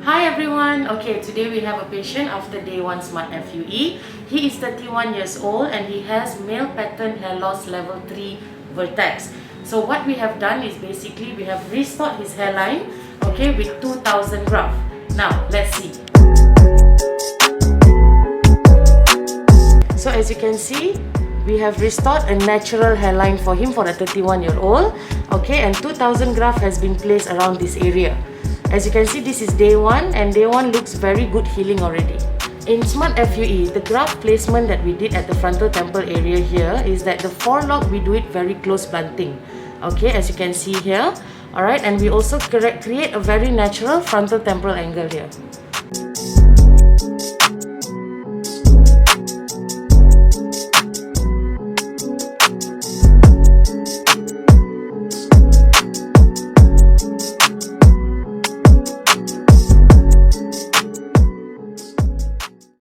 Hi everyone. Okay, today we have a patient after day 1 SMART FUE. He is 31 years old and he has male pattern hair loss level 3 vertex. So what we have done is basically we have restored his hairline, okay, with 2000 graft. Now, let's see. So as you can see, we have restored a natural hairline for him for a 31-year-old, okay, and 2000 graft has been placed around this area. As you can see, this is day 1 and day 1 looks very good healing already. In SMART FUE, the graft placement that we did at the frontal temple area here is that the forelock we do it very close blunting. Okay, as you can see here. Alright, and we also create a very natural frontal temporal angle here.